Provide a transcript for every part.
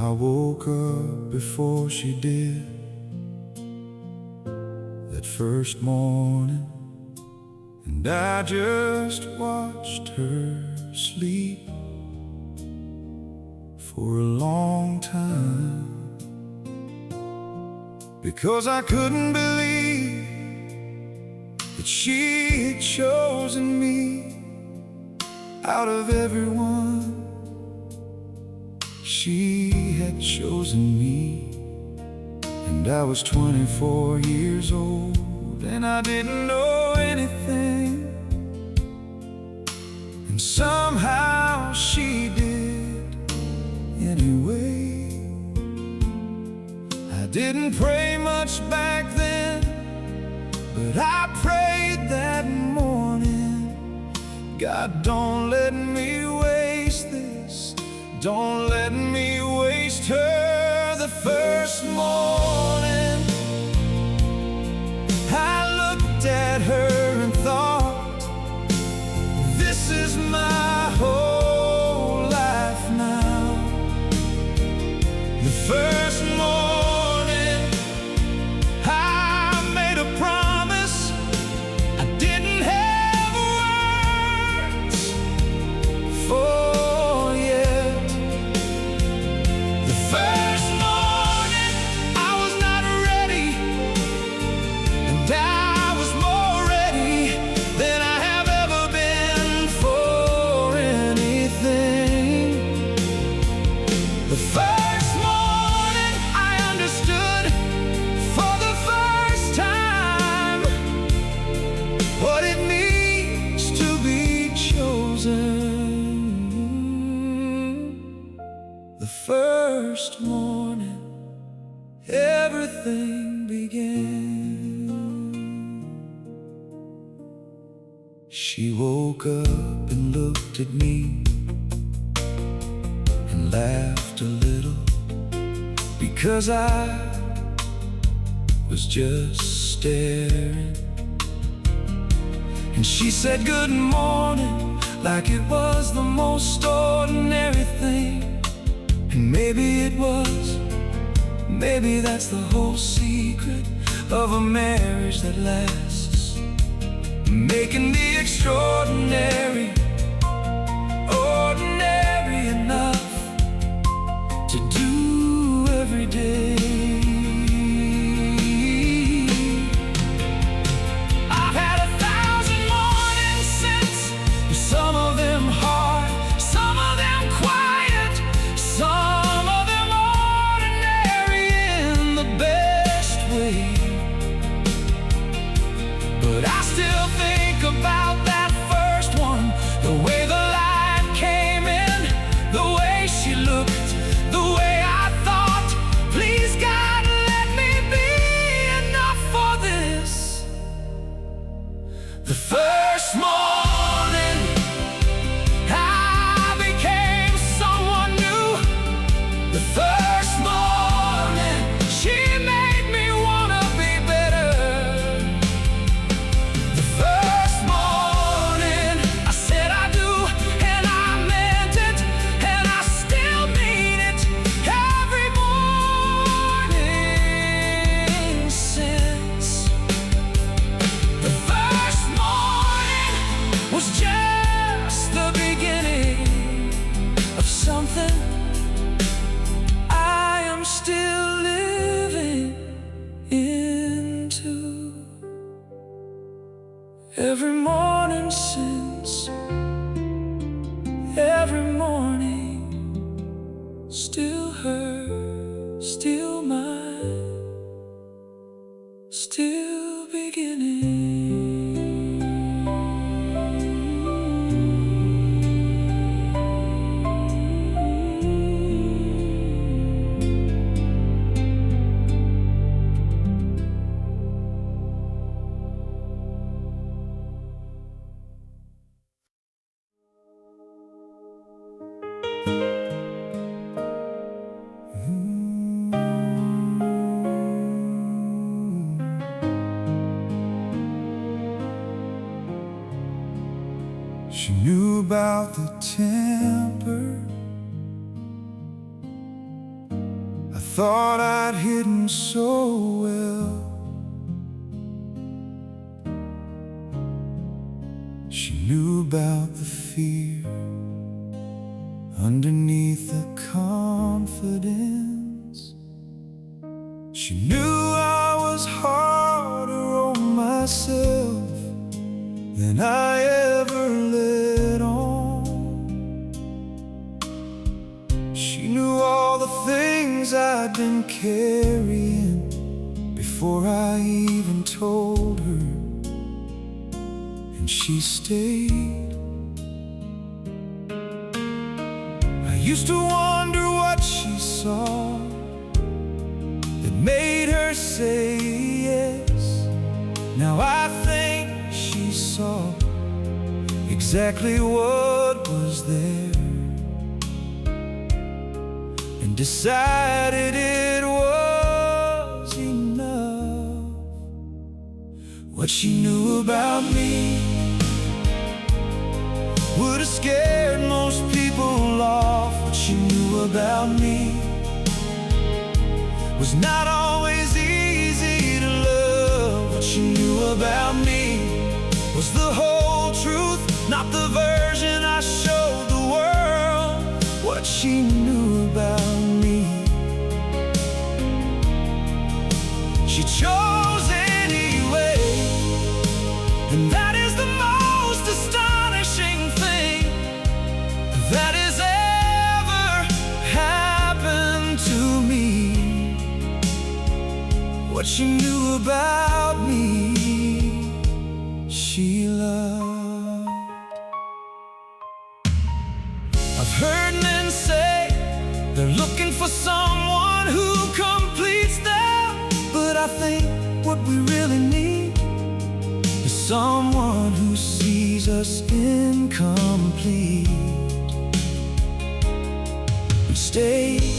I woke up before she did that first morning, and I just watched her sleep for a long time, because I couldn't believe that she had chosen me out of everyone. She had chosen me, and I was 24 years old, and I didn't know anything, and somehow she did anyway. I didn't pray much back then, but I prayed that morning, God, don't let me waste this. Don't let me waste her. The first morning I looked at her and thought, this is my whole life now. The first morning I made a promise I didn't have words for. First morning, I was not ready, and I was more ready than I have ever been for anything. The first morning, I understood for the first time what it means to be chosen. The first morning, everything began. She woke up and looked at me and laughed a little, because I was just staring. And she said good morning like it was the most ordinary thing. And maybe it was, maybe that's the whole secret of a marriage that lasts, making the extraordinary ordinary enough to do every day. I've had 1,000 mornings since, some of them hard, some of them quiet, some of them ordinary in the best way. But I still think about that first one, the way the light came in, the way she looked, the way I thought, please God, let me be enough for this. The first morning I became someone new. The first morning she made me wanna be better. The first morning I said I do, and I meant it, and I still mean it. Every morning since. The first morning was just the beginning of something I am still living into. Every morning since, every morning, still her, still mine, still beginning. She knew about the temper thought I'd hidden so well. She knew about the fear underneath the confidence. She knew I was harder on myself than I ever let on. She knew all the things I'd been carrying before I even told her, and she stayed. I used to wonder what she saw that made her say yes. Now I think she saw exactly what was there and decided it was enough. What she knew about me would have scared most people off. What she knew about me was not always easy to love. What she knew about me was the whole truth, not the version I showed the world. What she knew about me, she chose anyway, and that is the most astonishing thing that has ever happened to me. What she knew about me, she loved. I've heard men say they're looking for someone who completes them, but I think what we really need is someone who sees us incomplete and stays.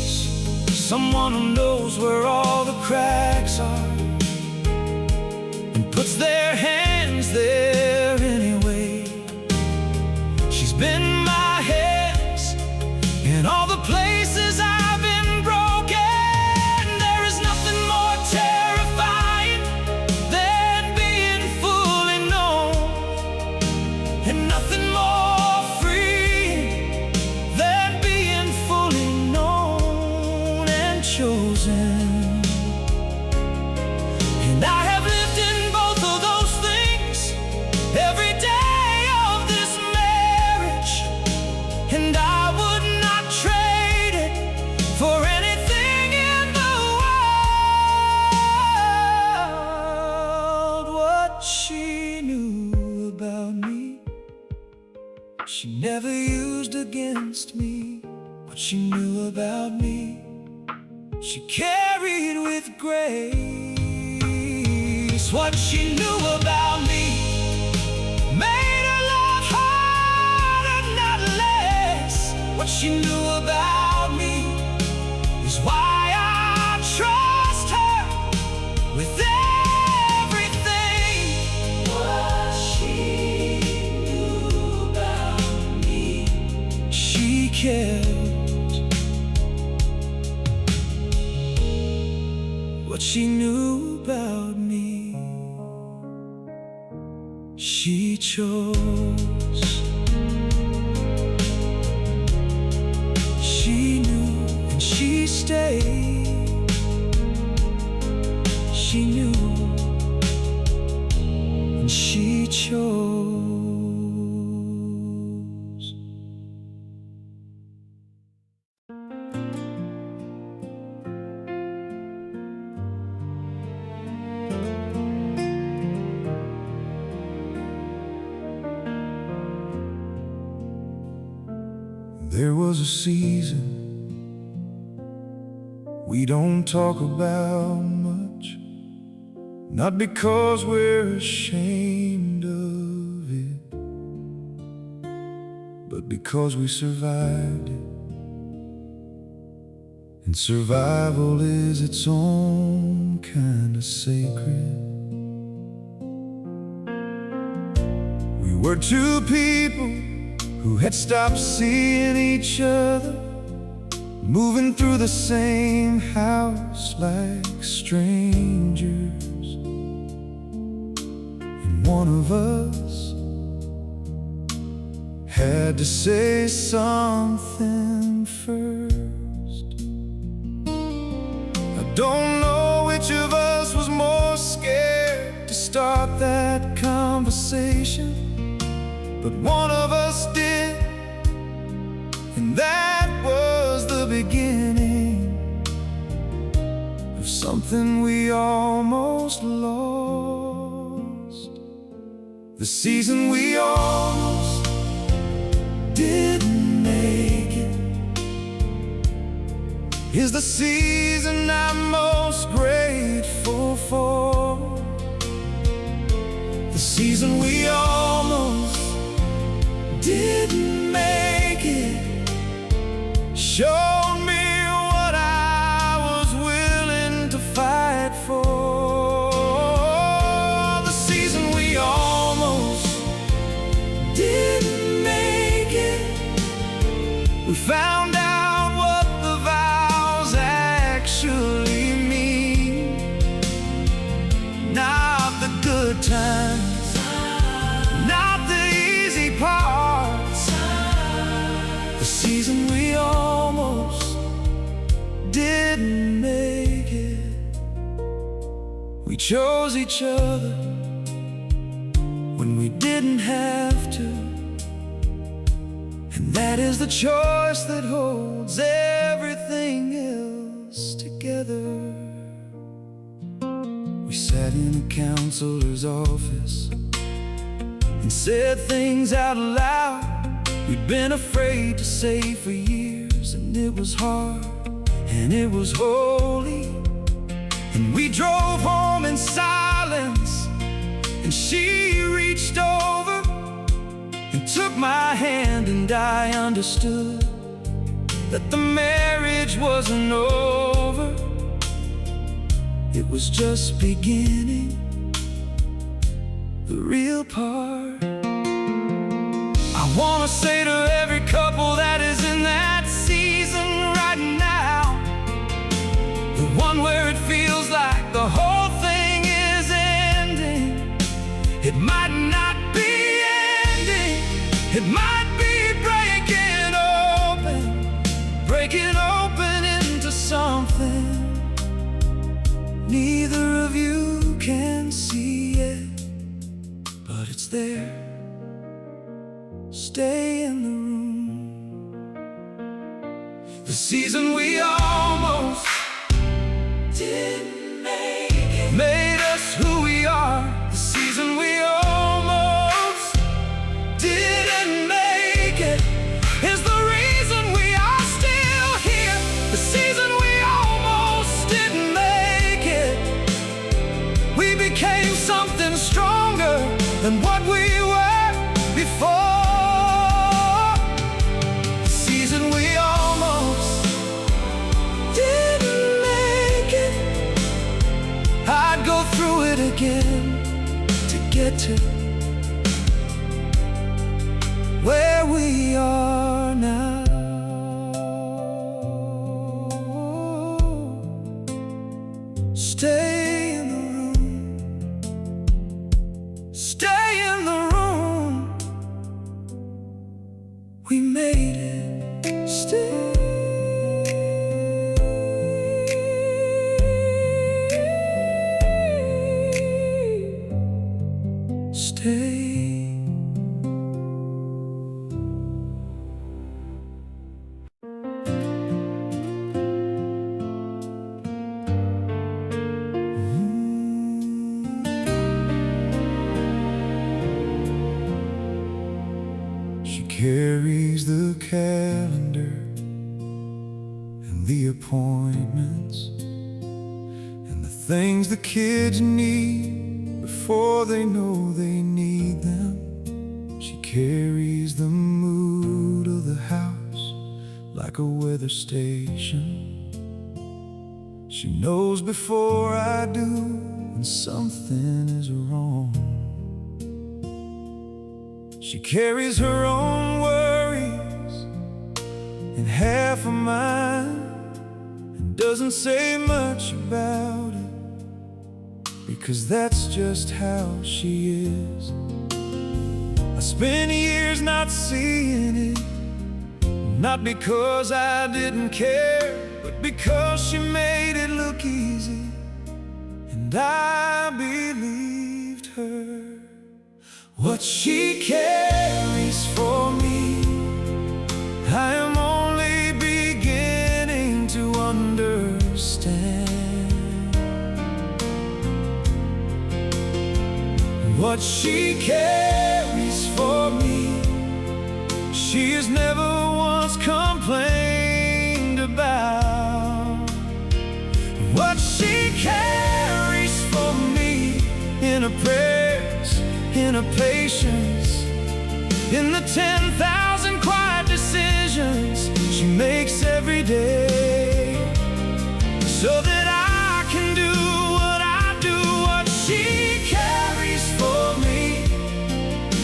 Someone who knows where all the cracks are and puts their hands there anyway. She's been my hands in all the places I've been broken. There is nothing more terrifying than being fully known, and nothing more free than being fully known and chosen. And I have lived in both of those things every day of this marriage, and I would not trade it for anything in the world. What she knew about me, she never used against me. What she knew about me, she carried with grace. What she knew about me made her love harder, not less. What she knew about me is why I trust her with everything. What she knew about me, she kept. What she knew about me, she chose. She knew and she stayed. She knew and she chose. There was a season we don't talk about much, not because we're ashamed of it, but because we survived it. And survival is its own kind of sacred. We were two people who had stopped seeing each other moving through the same house like strangers. And one of us had to say something first. I don't know which of us was more scared to start that conversation, but one of us did, and that was the beginning of something we almost lost. The season we almost didn't make it is the season I'm most grateful for. The season we almost didn't make it showed me what I was willing to fight for. The season we almost didn't make it, we found out what the vows actually mean. Not the good times, not the easy parts. The season we almost didn't make it. We chose each other when we didn't have to, and that is the choice that holds everything else together. We sat in a counselor's office and said things out loud we'd been afraid to say for years, and it was hard and it was holy. And we drove home in silence, and she reached over and took my hand, and I understood that the marriage wasn't over. It was just beginning, the real part. I wanna say to every couple that is in that season right now, the one where it feels like the whole thing is ending. It might not be ending, it might be breaking open into something neither of you can see yet, but it's there. Stay in the room. The season we almost didn't make it made us who we are. The season we almost didn't make it is the reason we are still here. The season we almost didn't make it, we became something stronger than what we were before. The season we almost didn't make it, I'd go through it again to get to where we are now. Stay in the room, stay in the room. We made it. Stay. Stay. She carries the calendar and the appointments and the things the kids need before they know they need them. She carries the mood of the house like a weather station. She knows before I do when something is wrong. She carries her own worries and half of mine. doesn't say much about it, because that's just how she is. I spent years not seeing it, not because I didn't care, but because she made it look easy, and I believed her. What she carries for me, I am only beginning to understand. What she carries for me, she has never once complained about. What she carries for me, in her prayers, in her patience, in the 10,000 quiet decisions she makes every day, so that I can do what I do. What she carries for me,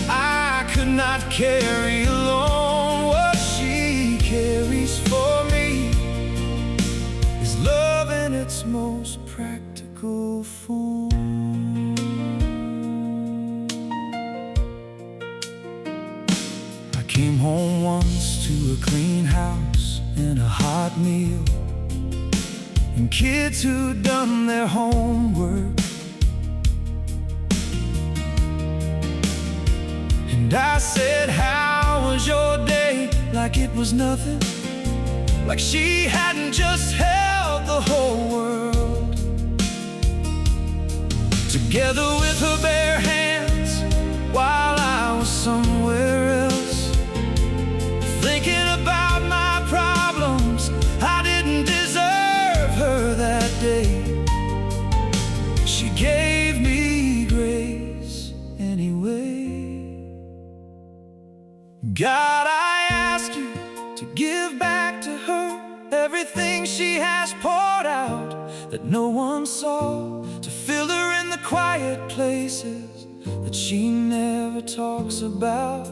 I could not carry alone. What she carries for me is love in its most practical form. I came home once to a clean house and a hot meal, and kids who'd done their homework. And I said, "How was your day?" like it was nothing, like she hadn't just held the whole world together with her bare hands, while I was somewhere else thinking about my problems. I didn't deserve her that day. She gave me grace anyway. God, I ask you to give back to her everything she has poured out that no one saw, to fill her in the quiet places that she never talks about.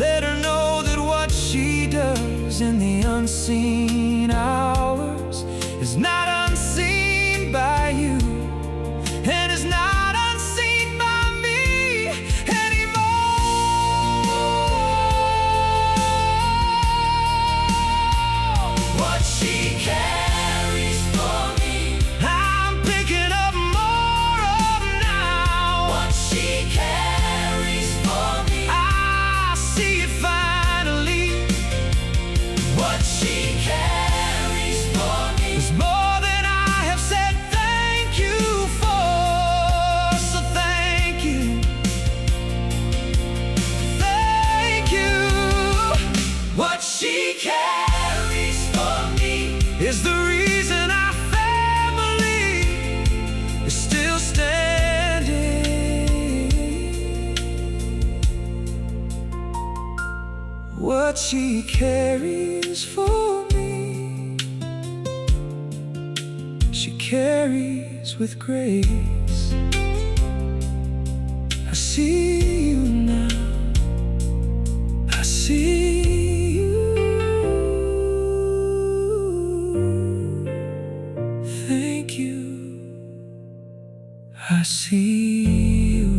Let her know that what she does in the unseen hours is not unseen by you, and is not unseen by me anymore. What she carries for me, I'm picking up more of now. What she carries for me, I see it finally. What she carries for me is more than I have said thank you for. So thank you, thank you. What she carries for me is the reason our family is still standing. What she carries for me, she carries with grace. I see you now, I see you. Thank you, I see you.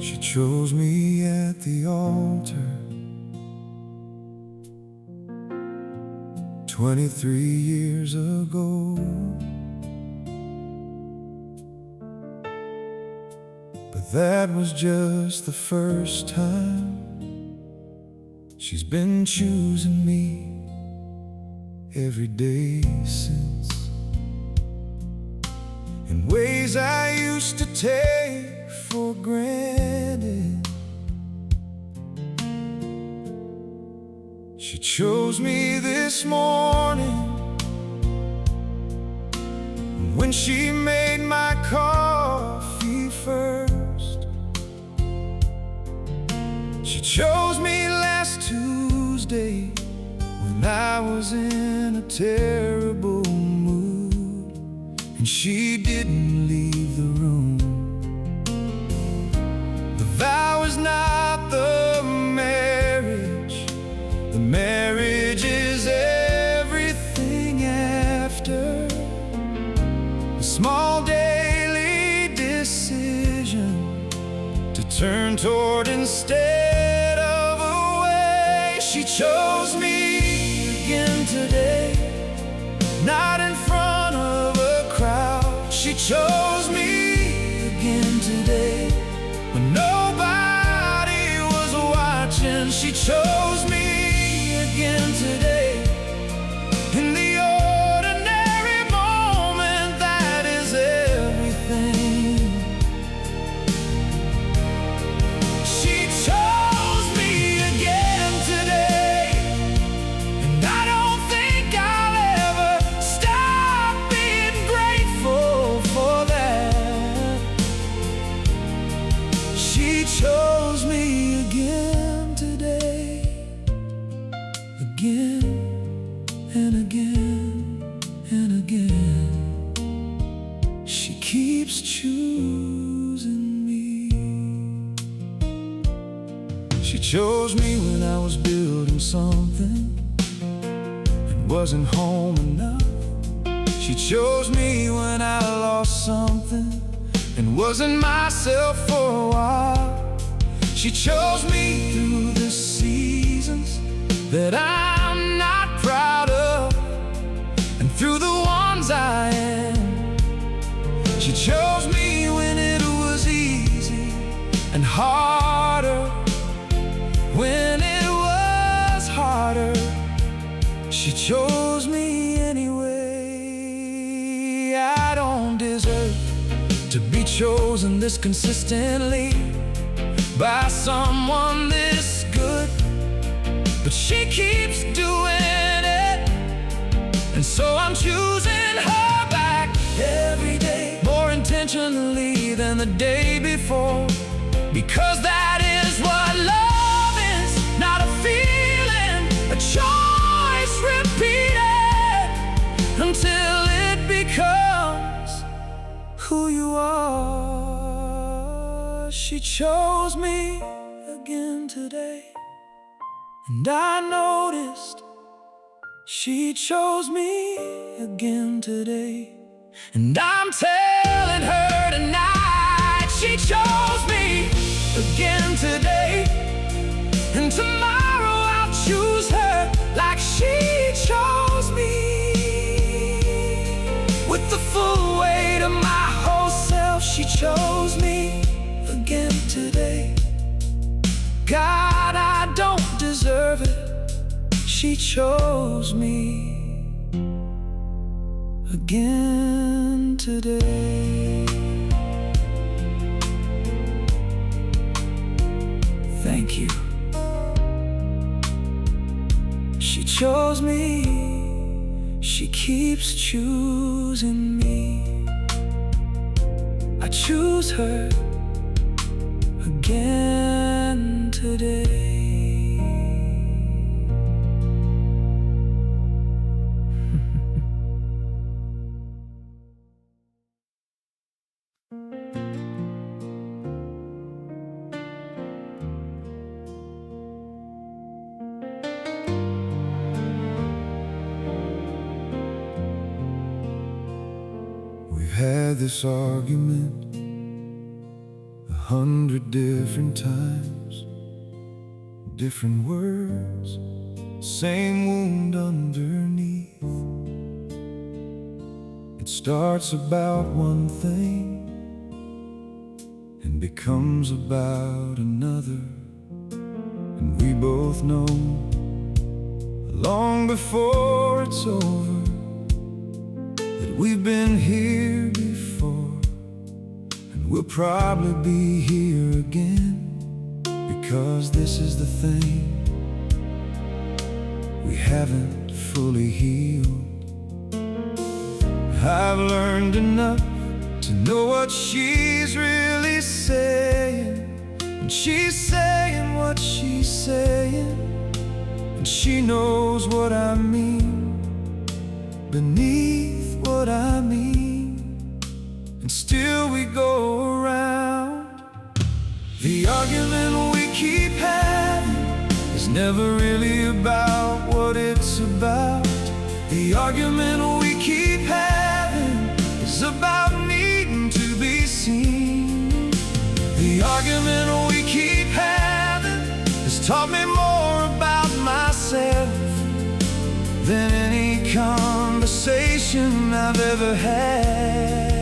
She chose me at the altar 23 years ago, but that was just the first time. She's been choosing me every day since, in ways I used to take for granted. She chose me this morning when she made my coffee first. She chose me last Tuesday when I was in a terrible mood, and she didn't leave the room. The vow is not the marriage. The marriage is everything after. A small daily decision to turn toward instead of away. She chose me again today, not in front of a crowd. She chose me again today when nobody was watching. She chose me again today in the ordinary moment that is everything. She chose me again today, and I don't think I'll ever stop being grateful for that. She chose me again today, again and again and again. She keeps choosing me. She chose me when I was building something and wasn't home enough. She chose me when I lost something and wasn't myself for a while. She chose me through the seasons that I'm not proud of, and through the ones I am. She chose me when it was easy and harder, when it was harder. She chose me anyway. I don't deserve to be chosen this consistently by someone this good, but she keeps doing it, and so I'm choosing her back every day, more intentionally than the day before, because that is what love is, not a feeling, a choice repeated until it becomes who you are. She chose me again today, and I noticed she chose me again today. And I'm telling her tonight, she chose me again today, and tomorrow I'll choose her like she chose me, with the full weight of my whole self. She chose me again today. God, I don't deserve it. She chose me again today. Thank you. She chose me. She keeps choosing me. I choose her again today. We've had this argument 100 different times, different words, same wound underneath. It starts about one thing and becomes about another, and we both know long before it's over that we've been here before, and we'll probably be here again, because this is the thing we haven't fully healed. I've learned enough to know what she's really saying, And she's saying what she's saying, and she knows what I mean beneath what I mean. And still we go around. The argument we keep having is never really about what it's about. The argument we keep having is about needing to be seen. The argument we keep having has taught me more about myself than any conversation I've ever had.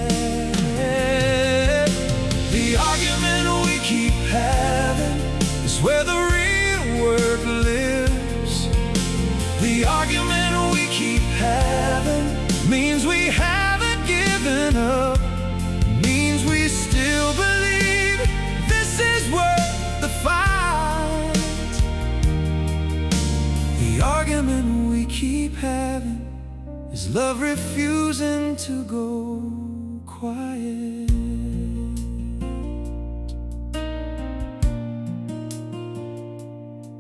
The argument we keep having is where the real work lives. The argument we keep having means we haven't given up, means we still believe this is worth the fight. The argument we keep having is love refusing to go quiet.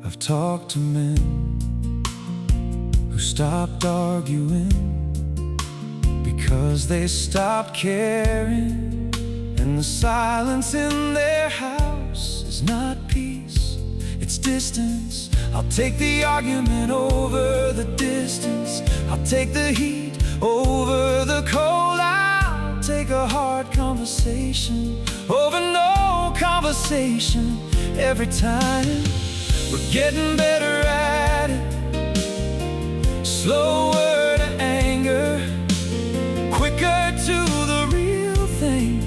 I've talked to men who stopped arguing because they stopped caring, and the silence in their house is not peace, it's distance. I'll take the argument over the distance. I'll take the heat over the cold. I'll take a hard conversation over no conversation. Every time we're getting better at it, slower to anger, quicker to the real thing.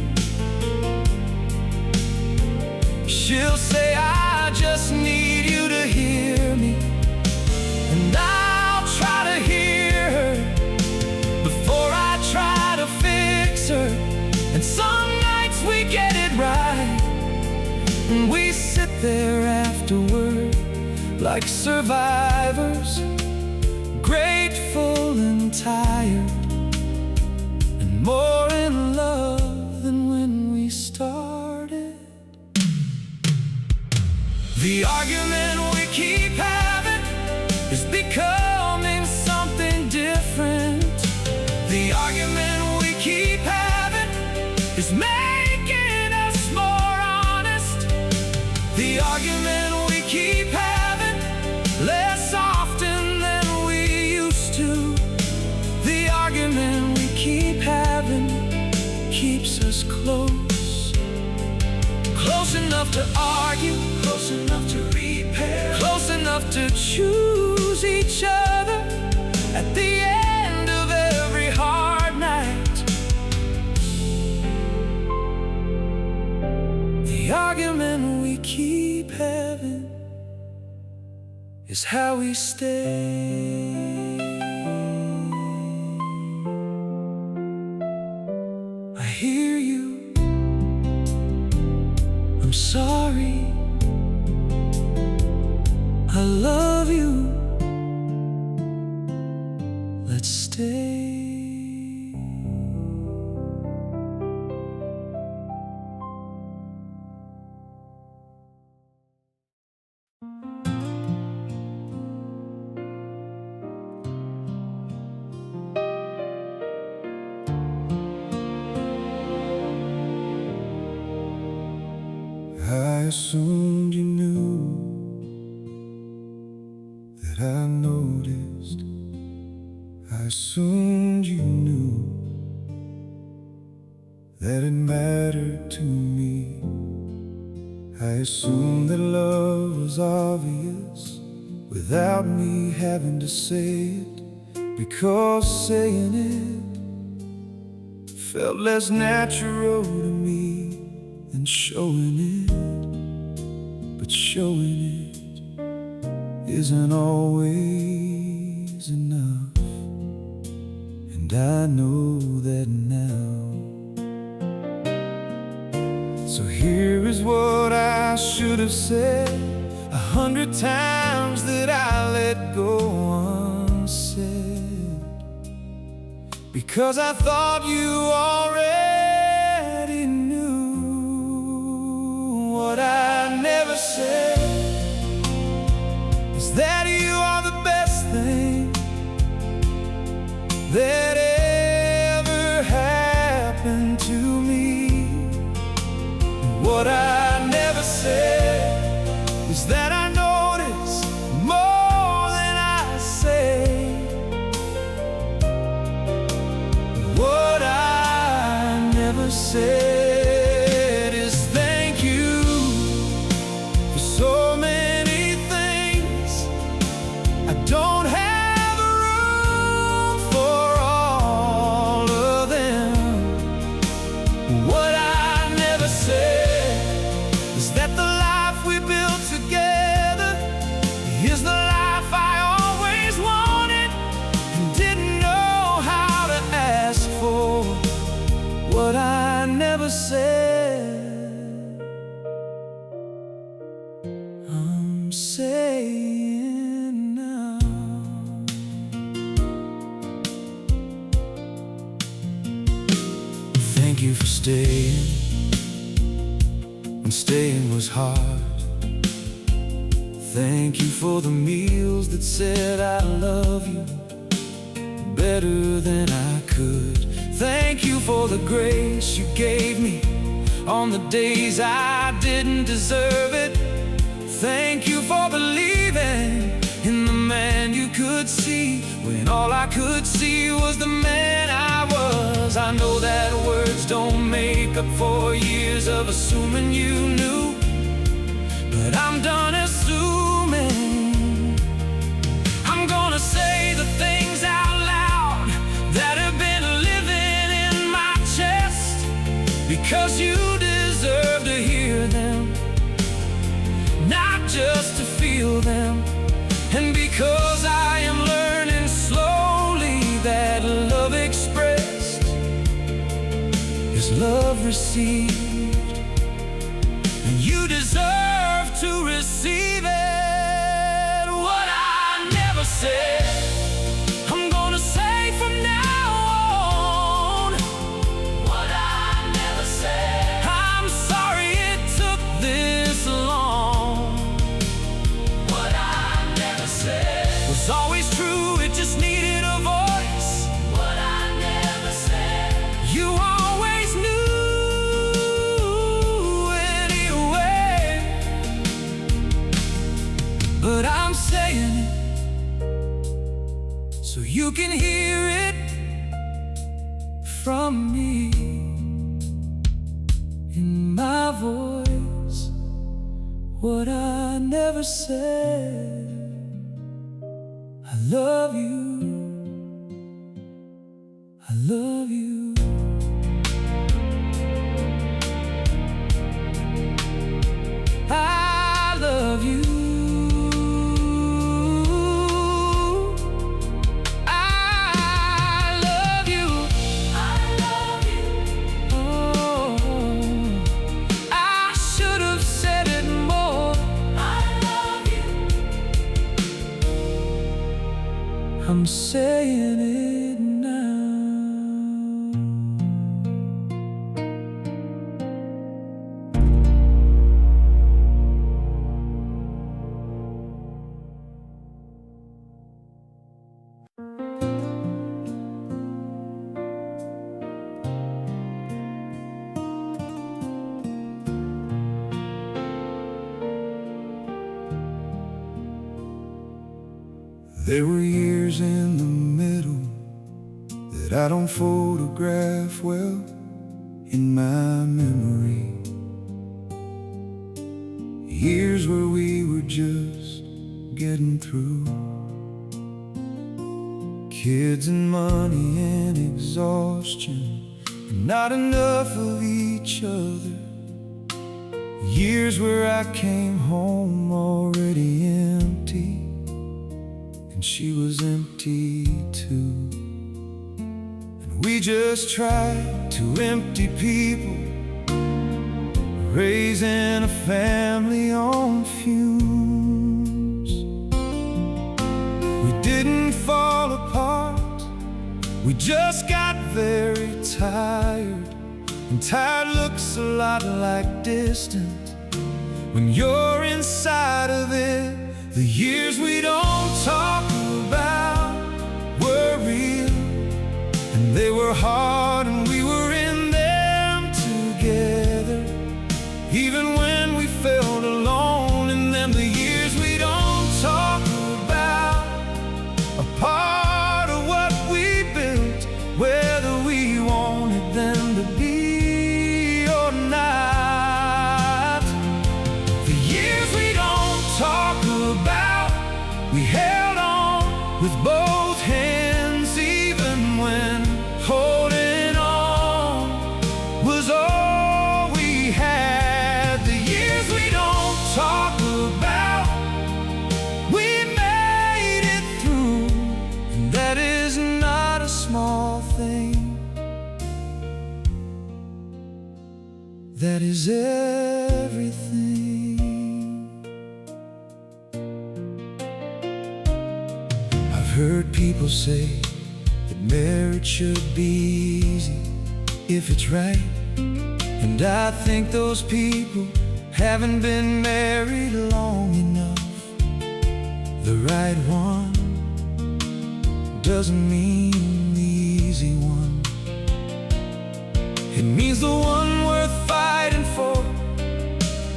She'll say, I just need you to hear me, and I'll try to hear her before I try to fix her. And some nights we get it right, and we sit there afterward like survivors, grateful and tired, and more in love than when we started. The argument we keep having is becoming something different. The argument we keep having is making us more honest. The argument we keep having less often than we used to. The argument we keep having keeps us close, close enough to argue, close enough to repair, close enough to choose each other at the end of every hard night. The argument we keep having is how we stay. I hear you, I'm sorry, I love you, let's stay. I assumed you knew that I noticed. I assumed you knew that it mattered to me. I assumed that love was obvious without me having to say it, because saying it felt less natural to me than showing it. But showing it isn't always enough, and I know that now. So here is what I should have said 100 times that I let go unsaid, because I thought you already knew what I never said is that you are the best thing that ever happened to me. What I never said is that I notice more than I say. What I never said is thank you for so many things. I don't have room for all of them. What I never said is that the life we built together is the life I always wanted and didn't know how to ask for. What I never said, I'm saying now. Thank you for staying when staying was hard. Thank you for the meals that said I love you better than I could. Thank you for the grace you gave me on the days I didn't deserve it. Thank you for believing in the man you could see when all I could see was the man I was. I know that words don't make up for years of assuming you knew, but I'm done assuming. I'm gonna say the things out loud that have been living in my chest, because you deserve to hear them, not just to feel them. And because I am learning slowly that love expressed is love received, and you deserve to receive it. What I never said, I'm gonna say from now on. What I never said, I'm sorry it took this long. What I never said was always true, it just needed a voice. What I never said, you always knew anyway. But I'm saying it so you can hear it from me in my voice. What I never said, I love you, I love you. I love you. I love you. I love you. Oh, I should have said it more. I love you. I'm saying it now. There were years in the middle that I don't photograph well in my memory. Years where we were just getting through. Kids and money and exhaustion, and not enough of each other. Years where I came home already empty, and she was empty too. And we just tried, two empty people, raising a family on fumes. We didn't fall apart, we just got very tired. And tired looks a lot like distant, when you're inside of it. The years we don't talk about were real, and they were hard, and we were in them together, even when we felt alone in them. The years we don't talk about are part of what we built, whether we wanted them to be or not. The years we don't talk about, we held on with both hands, even when holding on was all we had. The years we don't talk about, we made it through, and that is not a small thing. That is everything. I've heard people say that marriage should be easy if it's right, and I think those people haven't been married long enough. The right one doesn't mean the easy one. It means the one worth fighting for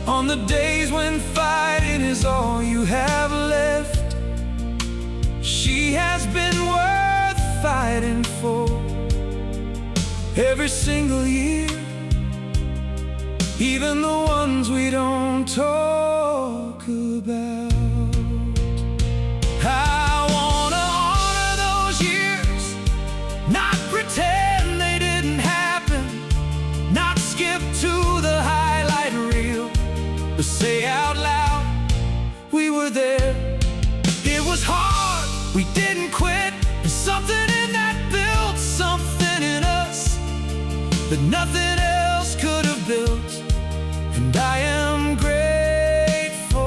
on the days when fighting is all you have left. She has been worth fighting for every single year, even the ones we don't talk about. I wanna honor those years, not pretend they didn't happen, not skip to the highlight reel, but say out loud, we were there. It was hard, we didn't quit, and something in that built something in us that nothing else could have built. And I am grateful,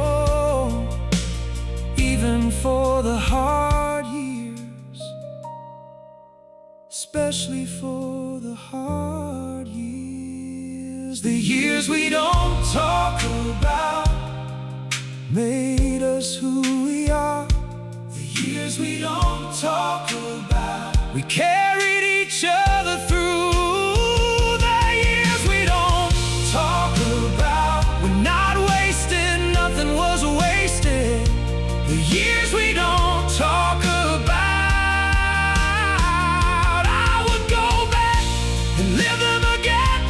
even for the hard years, especially for the hard years. The years we don't talk about made us who we are. The years we don't talk about, we carried each other through. The years we don't talk about, we're not wasted, nothing was wasted. The years we don't talk about, I would go back and live them again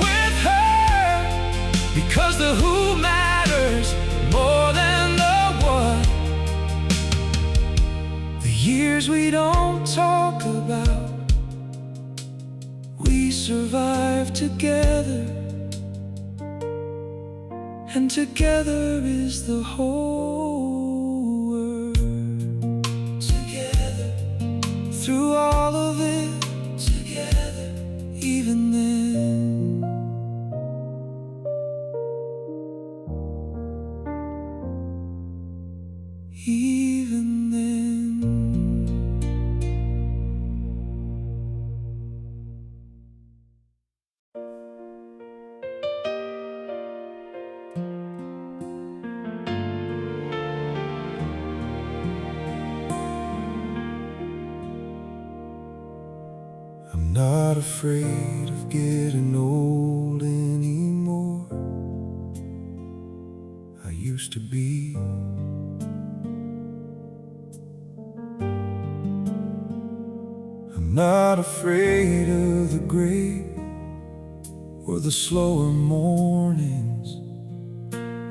with her, because the who matters more than the what. The years we don't talk about, we survive together, and together is the whole world. Together, through all of it, together, even then. Even then. I'm not afraid of getting old anymore. I used to be. I'm not afraid of the gray, or the slower mornings,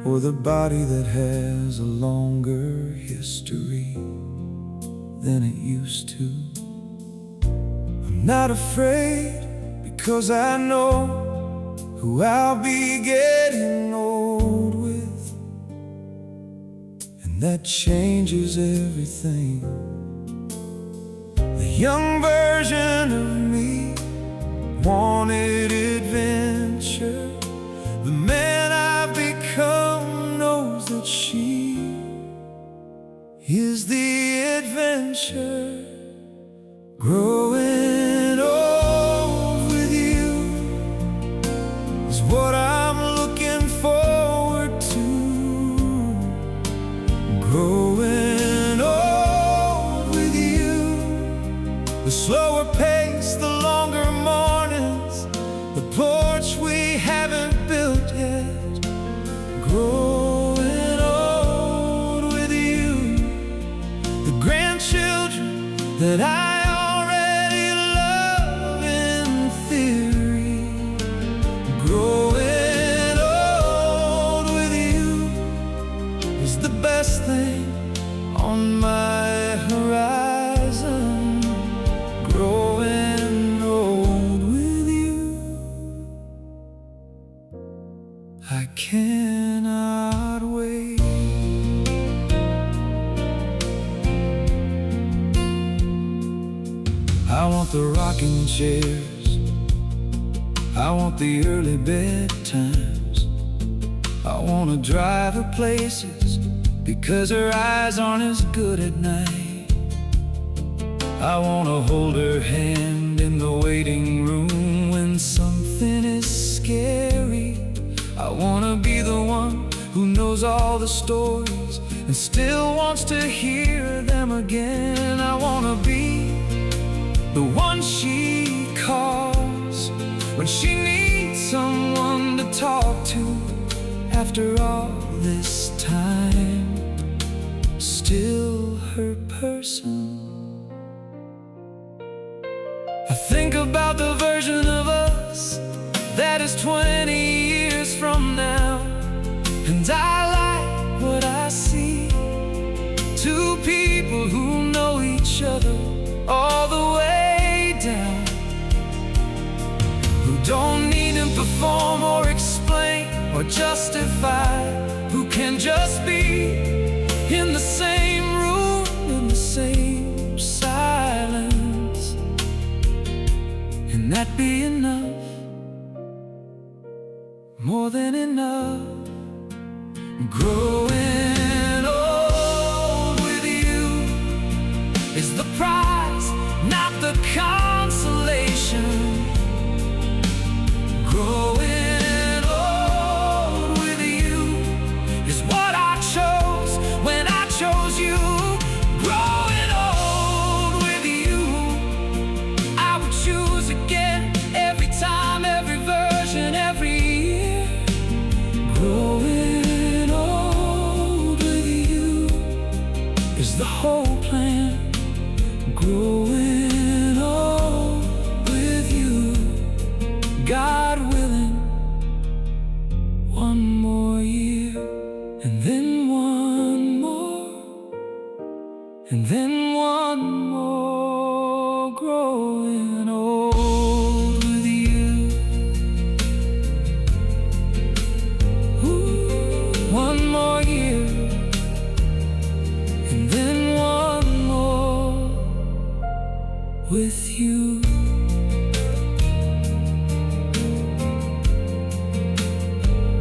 or the body that has a longer history than it used to. I'm not afraid, because I know who I'll be getting old with, and that changes everything. The young version of me wanted adventure. The man I've become knows that she is the adventure. Growing old with you is what I'm looking forward to. Growing old with you. The slower pace, the longer mornings, the porch we haven't built yet. Growing old with you. The grandchildren that I already love in theory. Growing old with you is the best thing on my horizon. Growing old with you. I cannot wait. I want the rocking chairs, I want the early bedtimes. I want to drive her places because her eyes aren't as good at night. I want to hold her hand in the waiting room when something is scary. I want to be the one who knows all the stories and still wants to hear them again. I want to be the one she calls when she needs someone to talk to. After all this time, still her person. I think about the version of us that is 20 years from now, and I like what I see. Two people who know each other all the way down, who don't need to perform or explain or justify, who can just be in the same room, in the same silence, and that be enough, more than enough. Growing old with you is the prize, not the consolation. Growing old with you is what I chose when I chose you. Growing old with you, I would choose again every time, every version, every year. Growing old with you is the whole plan. Growing old with you, God willing, one more year, and then one more, and then one more. Growing old with you. Ooh, one more year, and then one more with you.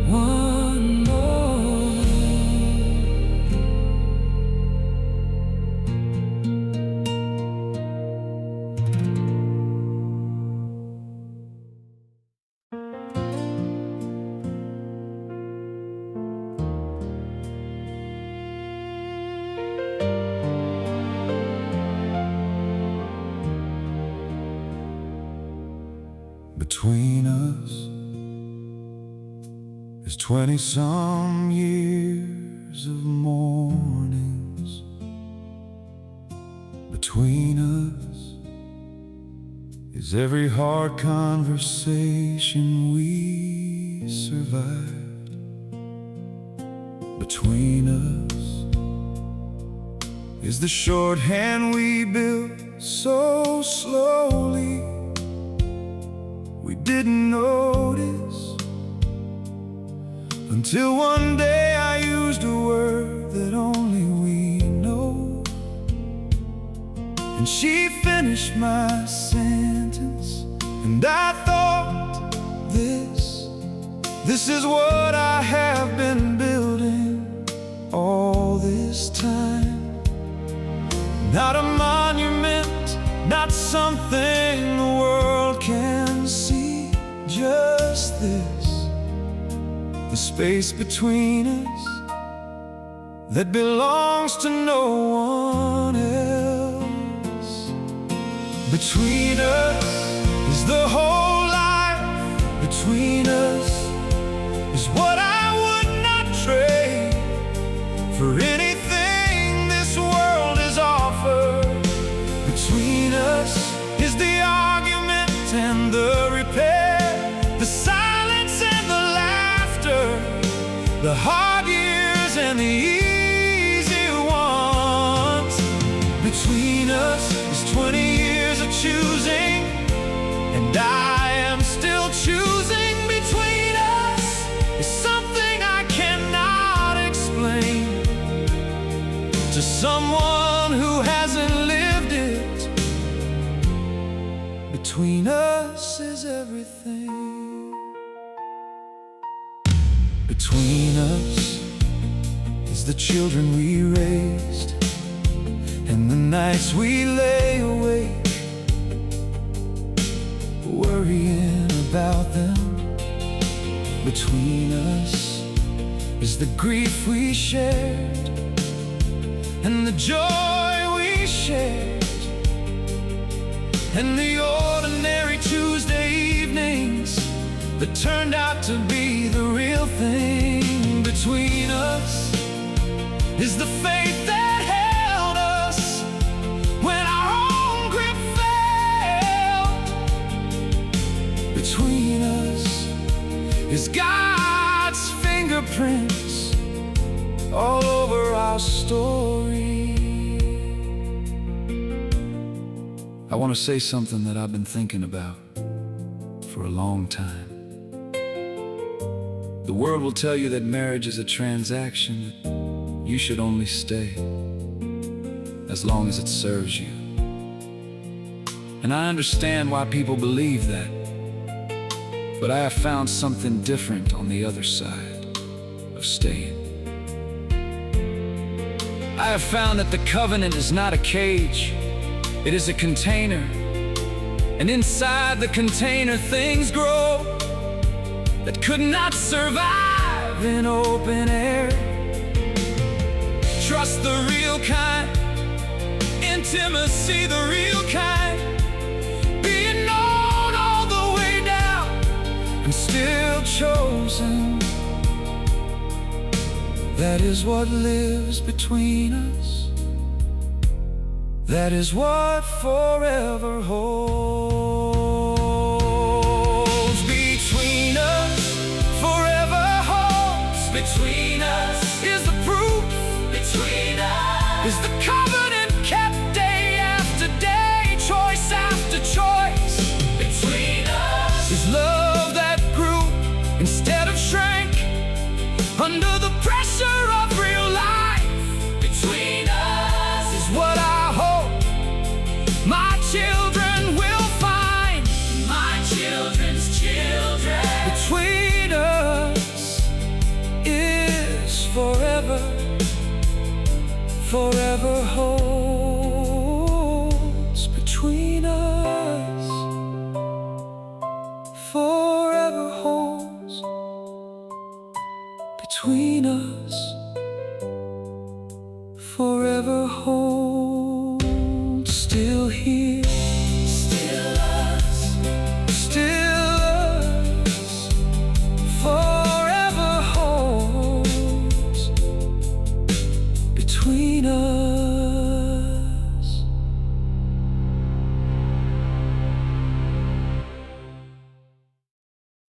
One more. Between us is 20-some years of mornings. Between us is every hard conversation we survived. Between us is the shorthand we built so slowly we didn't notice, until one day I used a word that only we know, and she finished my sentence, and I thought, this is what I have been building all this time. Not a monument, not something the world can see, just this, the space between us, that belongs to no one else. Between us is the whole life. Between us is what I would not trade for anything this world has offered. Between us is the argument and the repair, the silence and the laughter, the hard years and the easy ones. Between us is 20 years of choosing, and I am still choosing. Between us is something I cannot explain to someone who hasn't lived it. Between us is everything. Between us is the children we raised, and the nights we lay awake worrying about them. Between us is the grief we shared and the joy we shared, and the ordinary Tuesday evenings that turned out to be the real thing. Between us is the faith that held us when our own grip failed. Between us is God's fingerprints all over our story. I want to say something that I've been thinking about for a long time. The world will tell you that marriage is a transaction. You should only stay as long as it serves you. And I understand why people believe that, but I have found something different on the other side of staying. I have found that the covenant is not a cage, it is a container. And inside the container things grow that could not survive in open air. Trust the real kind, intimacy the real kind, being known all the way down and still chosen. That is what lives between us. That is what forever holds. Between us, forever holds. Between us is the proof. Between us is the covenant kept day after day, choice after choice. Between us is love that grew instead of shrank under the pressure of real life. Between us is what I hope my children will find. My children's children. Between us is forever, forever holds. Between us, forever holds. Between us, forever holds. Still here, still us, still